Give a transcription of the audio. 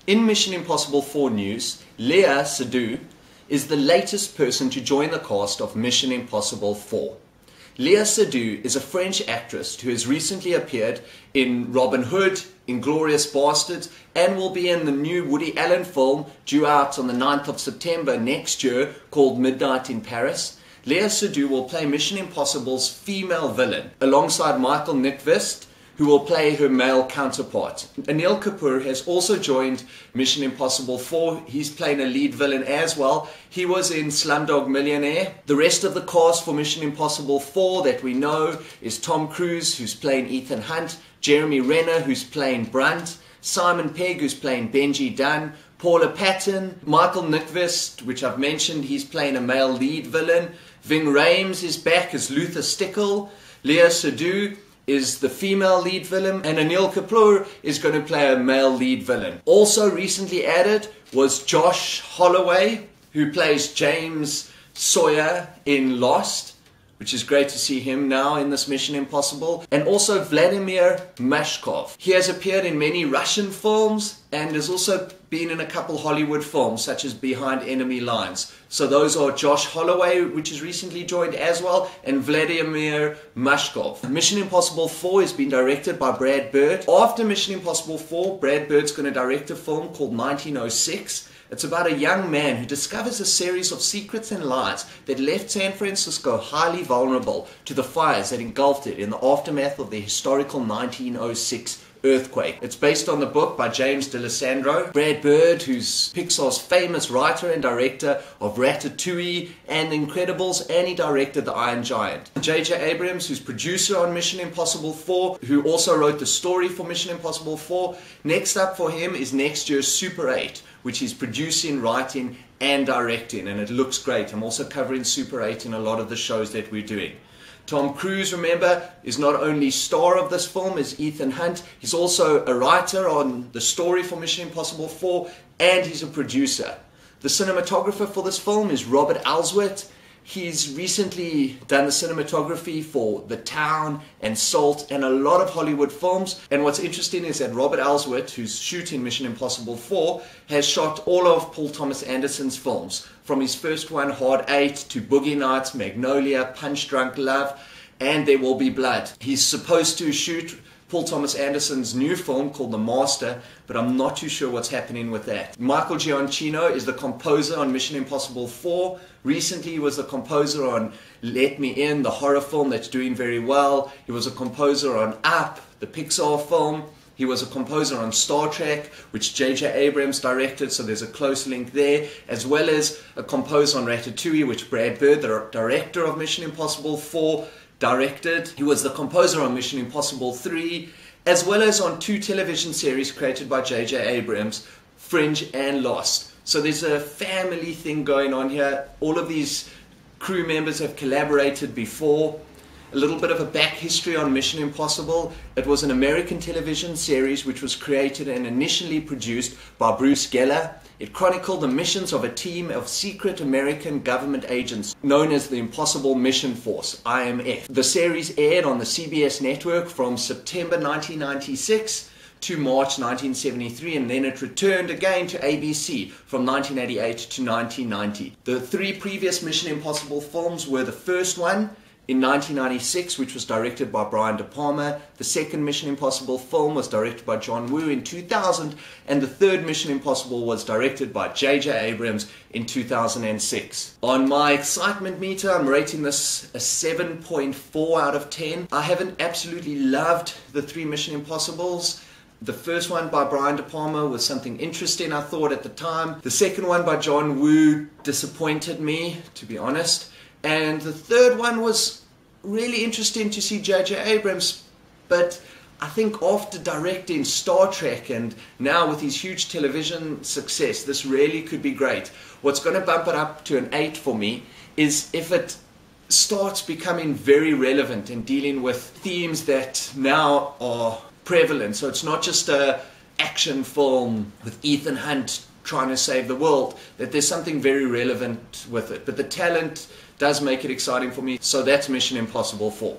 In Mission Impossible 4 news, Lea Seydoux is the latest person to join the cast of Mission Impossible 4. Lea Seydoux is a French actress who has recently appeared in Robin Hood, Inglorious Basterds, and will be in the new Woody Allen film due out on the 9th of September next year called Midnight in Paris. Lea Seydoux will play Mission Impossible's female villain alongside Michael Nyqvist, who will play her male counterpart. Anil Kapoor has also joined Mission Impossible 4. He's playing a lead villain as well. He was in Slumdog Millionaire. The rest of the cast for Mission Impossible 4 that we know is Tom Cruise, who's playing Ethan Hunt, Jeremy Renner, who's playing Brandt, Simon Pegg, who's playing Benji Dunn, Paula Patton, Michael Nyqvist, which I've mentioned, he's playing a male lead villain. Ving Rhames is back as Luther Stickell. Lea Seydoux is the female lead villain, and Anil Kapoor is going to play a male lead villain. Also recently added was Josh Holloway, who plays James Sawyer in Lost, which is great to see him now in this Mission Impossible. And also Vladimir Mashkov. He has appeared in many Russian films and has also been in a couple Hollywood films such as Behind Enemy Lines. So those are Josh Holloway, which has recently joined as well, and Vladimir Mashkov. Mission Impossible 4 has been directed by Brad Bird. After Mission Impossible 4, Brad Bird's going to direct a film called 1906. It's about a young man who discovers a series of secrets and lies that left San Francisco highly vulnerable to the fires that engulfed it in the aftermath of the historical 1906 earthquake. It's based on the book by James D'Alessandro. Brad Bird, who's Pixar's famous writer and director of Ratatouille and The Incredibles, and he directed The Iron Giant. J.J. Abrams, who's producer on Mission Impossible 4, who also wrote the story for Mission Impossible 4. Next up for him is next year's Super 8, which he's producing, writing, and directing, and it looks great. I'm also covering Super 8 in a lot of the shows that we're doing. Tom Cruise, remember, is not only star of this film as Ethan Hunt, he's also a writer on the story for Mission Impossible 4, and he's a producer. The cinematographer for this film is Robert Elswit. He's recently done the cinematography for The Town and Salt and a lot of Hollywood films. And what's interesting is that Robert Elswit, who's shooting Mission Impossible 4, has shot all of Paul Thomas Anderson's films. From his first one, Hard 8, to Boogie Nights, Magnolia, Punch Drunk Love, and There Will Be Blood. He's supposed to shoot Paul Thomas Anderson's new film called The Master, but I'm not too sure what's happening with that. Michael Giacchino is the composer on Mission Impossible 4. Recently he was the composer on Let Me In, the horror film that's doing very well. He was a composer on Up, the Pixar film. He was a composer on Star Trek, which J.J. Abrams directed, so there's a close link there, as well as a composer on Ratatouille, which Brad Bird, the director of Mission Impossible 4, directed. He was the composer on Mission Impossible 3, as well as on 2 television series created by J.J. Abrams, Fringe and Lost. So there's a family thing going on here. All of these crew members have collaborated before. A little bit of a back history on Mission Impossible. It was an American television series which was created and initially produced by Bruce Geller. It chronicled the missions of a team of secret American government agents known as the Impossible Mission Force, IMF. The series aired on the CBS network from September 1996 to March 1973, and then it returned again to ABC from 1988 to 1990. The 3 previous Mission Impossible films were the first one in 1996, which was directed by Brian De Palma. The second Mission Impossible film was directed by John Woo in 2000, and the third Mission Impossible was directed by J.J. Abrams in 2006. On my excitement meter, I'm rating this a 7.4 out of 10. I haven't absolutely loved the 3 Mission Impossibles. The first one by Brian De Palma was something interesting, I thought, at the time. The second one by John Woo disappointed me, to be honest. And the third one was really interesting to see J.J. Abrams, but I think after directing Star Trek and now with his huge television success, this really could be great. What's going to bump it up to an 8 for me is if it starts becoming very relevant and dealing with themes that now are prevalent. So it's not just an action film with Ethan Hunt trying to save the world, that there's something very relevant with it. But the talent does make it exciting for me, so that's Mission Impossible 4.